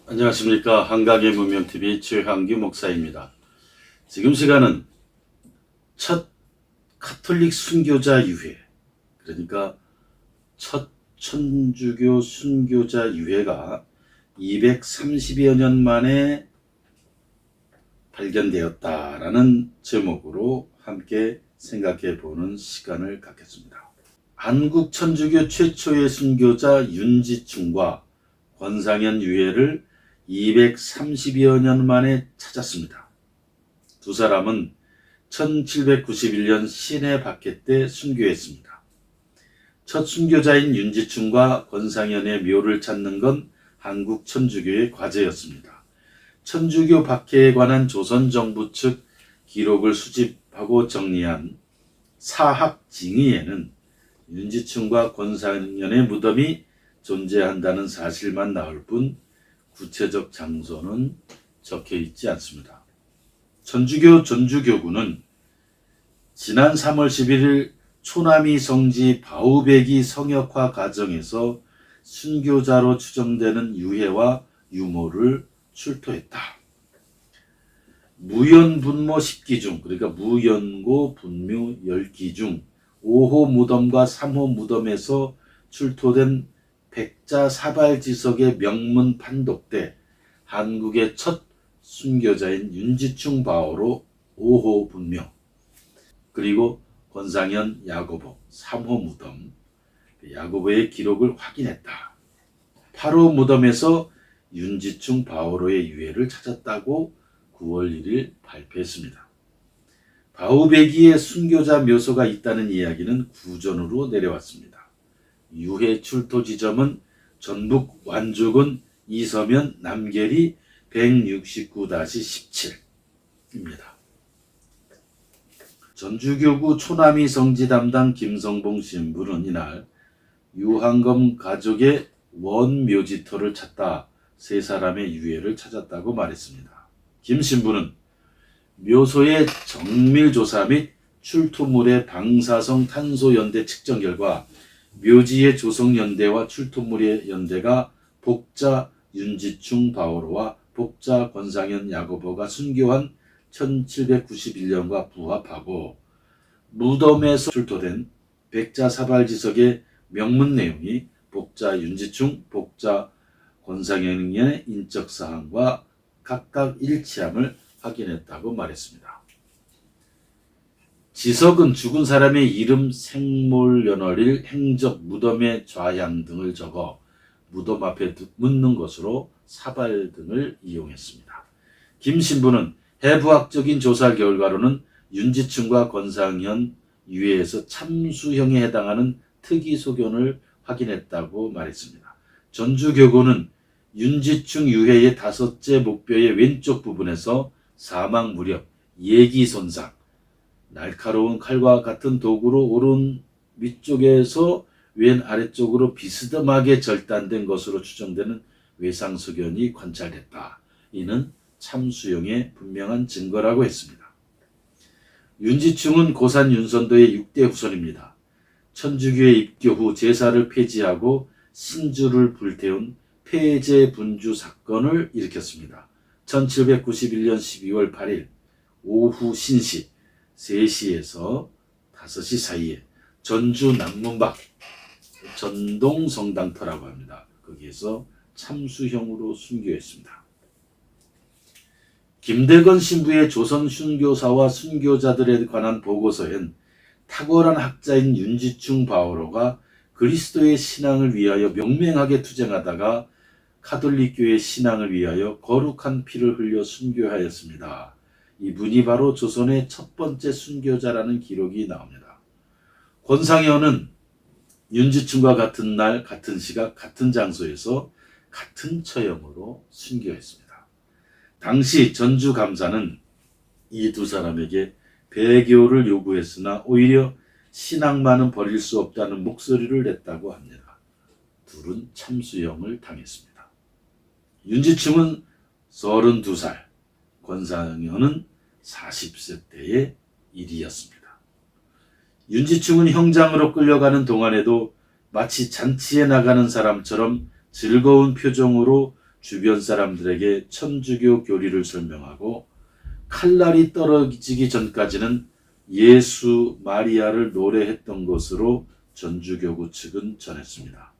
안녕하십니까. 한강의 문명TV 최한규 목사입니다. 지금 시간은 첫 카톨릭 순교자 유해, 그러니까 첫 천주교 순교자 유해가 230여 년 만에 발견되었다라는 제목으로 함께 생각해 보는 시간을 갖겠습니다. 한국 천주교 최초의 순교자 윤지충과 권상현 유해를 230여 년 만에 찾았습니다. 두 사람은 1791년 시내 박해 때 순교했습니다. 첫 순교자인 윤지충과 권상현의 묘를 찾는 건 한국 천주교의 과제였습니다. 천주교 박해에 관한 조선 정부 측 기록을 수집하고 정리한 사학징의에는 윤지충과 권상현의 무덤이 존재한다는 사실만 나올 뿐 구체적 장소는 적혀 있지 않습니다. 천주교 전주교구는 지난 3월 11일 초남이 성지 바우베기 성역화 과정에서 순교자로 추정되는 유해와 유모를 출토했다. 무연분모 10기 중, 그러니까 무연고 분묘 10기 중 5호 무덤과 3호 무덤에서 출토된 백자 사발지석의 명문 판독대 한국의 첫 순교자인 윤지충 바오로 5호 분묘, 그리고 권상현 야고보 3호 무덤, 야고보의 기록을 확인했다. 8호 무덤에서 윤지충 바오로의 유해를 찾았다고 9월 1일 발표했습니다. 바우베기의 순교자 묘소가 있다는 이야기는 구전으로 내려왔습니다. 유해 출토 지점은 전북 완주군 이서면 남계리 169-17입니다. 전주교구 초남이 성지 담당 김성봉 신부는 이날 유한검 가족의 원묘지터를 찾다 세 사람의 유해를 찾았다고 말했습니다. 김 신부는 묘소의 정밀조사 및 출토물의 방사성 탄소 연대 측정 결과 묘지의 조성 연대와 출토물의 연대가 복자 윤지충 바오로와 복자 권상현 야고보가 순교한 1791년과 부합하고 무덤에서 출토된 백자 사발지석의 명문 내용이 복자 윤지충, 복자 권상현의 인적사항과 각각 일치함을 확인했다고 말했습니다. 지석은 죽은 사람의 이름, 생몰연월일, 행적, 무덤의 좌향 등을 적어 무덤 앞에 묻는 것으로 사발 등을 이용했습니다. 김 신부는 해부학적인 조사 결과로는 윤지충과 권상현 유해에서 참수형에 해당하는 특이소견을 확인했다고 말했습니다. 전주교구는 윤지충 유해의 5째 목뼈의 왼쪽 부분에서 사망 무렵 예기손상, 날카로운 칼과 같은 도구로 오른 위쪽에서 왼 아래쪽으로 비스듬하게 절단된 것으로 추정되는 외상소견이 관찰됐다. 이는 참수형의 분명한 증거라고 했습니다. 윤지충은 고산 윤선도의 6대 후손입니다. 천주교의 입교 후 제사를 폐지하고 신주를 불태운 폐제 분주 사건을 일으켰습니다. 1791년 12월 8일 오후 신시 3시에서 5시 사이에 전주 남문박 전동성당터라고 합니다. 거기에서 참수형으로 순교했습니다. 김대건 신부의 조선 순교사와 순교자들에 관한 보고서엔 탁월한 학자인 윤지충 바오로가 그리스도의 신앙을 위하여 명명하게 투쟁하다가 카톨릭교의 신앙을 위하여 거룩한 피를 흘려 순교하였습니다. 이분이 바로 조선의 첫 번째 순교자라는 기록이 나옵니다. 권상현은 윤지충과 같은 날, 같은 시각, 같은 장소에서 같은 처형으로 순교했습니다. 당시 전주감사는 이 두 사람에게 배교를 요구했으나 오히려 신앙만은 버릴 수 없다는 목소리를 냈다고 합니다. 둘은 참수형을 당했습니다. 윤지충은 32살, 권상현은 40세 때의 일이었습니다. 윤지충은 형장으로 끌려가는 동안에도 마치 잔치에 나가는 사람처럼 즐거운 표정으로 주변 사람들에게 천주교 교리를 설명하고 칼날이 떨어지기 전까지는 예수 마리아를 노래했던 것으로 전주교구 측은 전했습니다.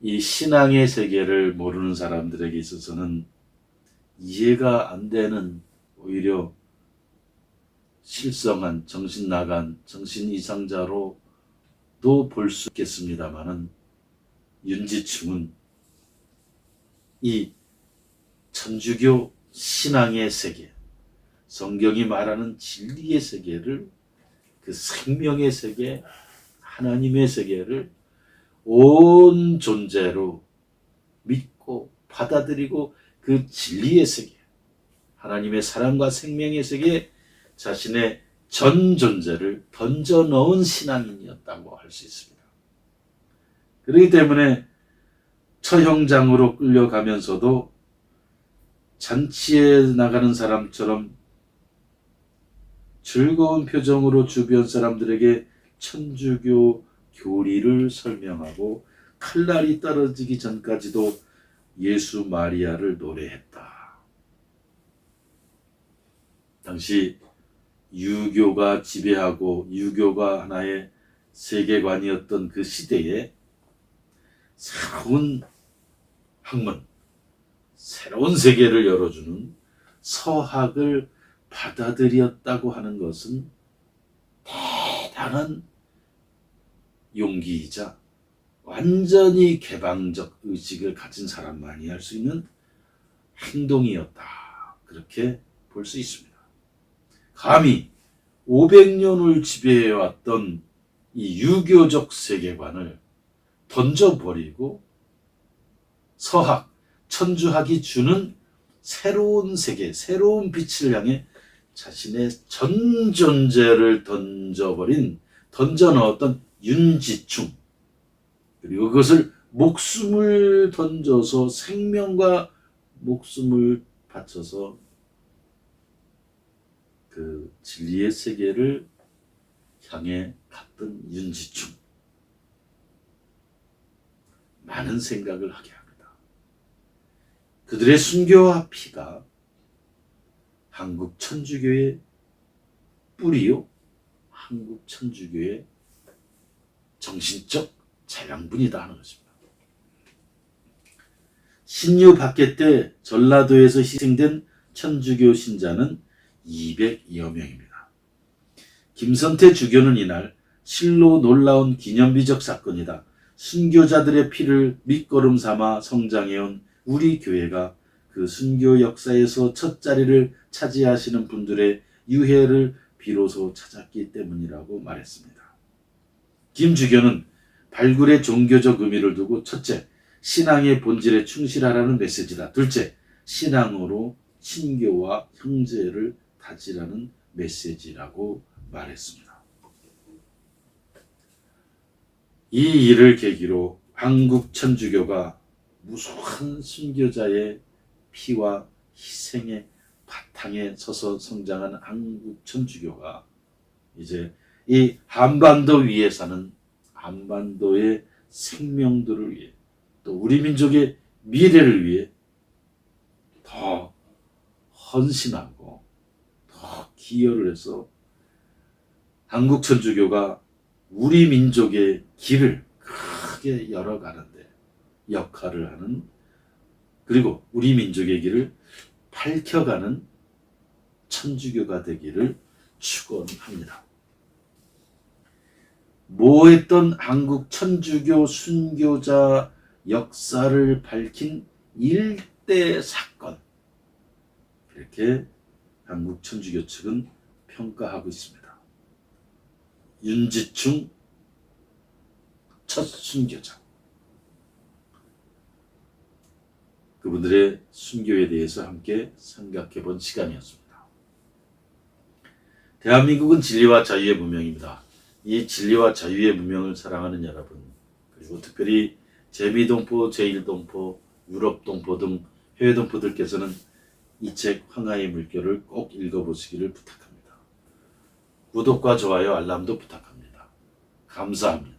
이 신앙의 세계를 모르는 사람들에게 있어서는 이해가 안 되는, 오히려 실성한, 정신 나간, 정신 이상자로도 볼 수 있겠습니다마는, 윤지충은 이 천주교 신앙의 세계, 성경이 말하는 진리의 세계를, 그 생명의 세계, 하나님의 세계를 온 존재로 믿고 받아들이고 그 진리의 세계, 하나님의 사랑과 생명의 세계에 자신의 전 존재를 던져 넣은 신앙인이었다고 할 수 있습니다. 그렇기 때문에 처형장으로 끌려가면서도 잔치에 나가는 사람처럼 즐거운 표정으로 주변 사람들에게 천주교 교리를 설명하고 칼날이 떨어지기 전까지도 예수 마리아를 노래했다. 당시 유교가 지배하고 유교가 하나의 세계관이었던 그 시대에 새로운 학문, 새로운 세계를 열어주는 서학을 받아들였다고 하는 것은 대단한 용기이자 완전히 개방적 의식을 가진 사람만이 할 수 있는 행동이었다. 그렇게 볼 수 있습니다. 감히 500년을 지배해왔던 이 유교적 세계관을 던져버리고 서학, 천주학이 주는 새로운 세계, 새로운 빛을 향해 자신의 전 존재를 던져 넣었던 윤지충, 그리고 그것을 목숨을 던져서 생명과 목숨을 바쳐서 그 진리의 세계를 향해 갔던 윤지충, 많은 생각을 하게 합니다. 그들의 순교와 피가 한국 천주교의 뿌리요, 한국 천주교의 정신적 자양분이다 하는 것입니다. 신유 박해 때 전라도에서 희생된 천주교 신자는 200여 명입니다. 김선태 주교는 이날 실로 놀라운 기념비적 사건이다. 순교자들의 피를 밑거름 삼아 성장해온 우리 교회가 그 순교 역사에서 첫 자리를 차지하시는 분들의 유해를 비로소 찾았기 때문이라고 말했습니다. 김 주교는 발굴의 종교적 의미를 두고 첫째, 신앙의 본질에 충실하라는 메시지다. 둘째, 신앙으로 친교와 형제를 다지라는 메시지라고 말했습니다. 이 일을 계기로 한국 천주교가 무수한 순교자의 피와 희생의 바탕에 서서 성장한 한국 천주교가 이제 이 한반도 위에 사는 한반도의 생명들을 위해, 또 우리 민족의 미래를 위해 더 헌신하고 더 기여를 해서 한국 천주교가 우리 민족의 길을 크게 열어가는데 역할을 하는, 그리고 우리 민족의 길을 밝혀가는 천주교가 되기를 축원합니다. 모했던 한국 천주교 순교자 역사를 밝힌 일대 사건, 이렇게 한국 천주교 측은 평가하고 있습니다. 윤지충 첫 순교자, 그분들의 순교에 대해서 함께 생각해 본 시간이었습니다. 대한민국은 진리와 자유의 문명입니다. 이 진리와 자유의 문명을 사랑하는 여러분, 그리고 특별히 제미동포, 제1동포, 유럽동포 등 해외 동포들께서는 이 책 황하의 물결을 꼭 읽어보시기를 부탁합니다. 구독과 좋아요, 알람도 부탁합니다. 감사합니다.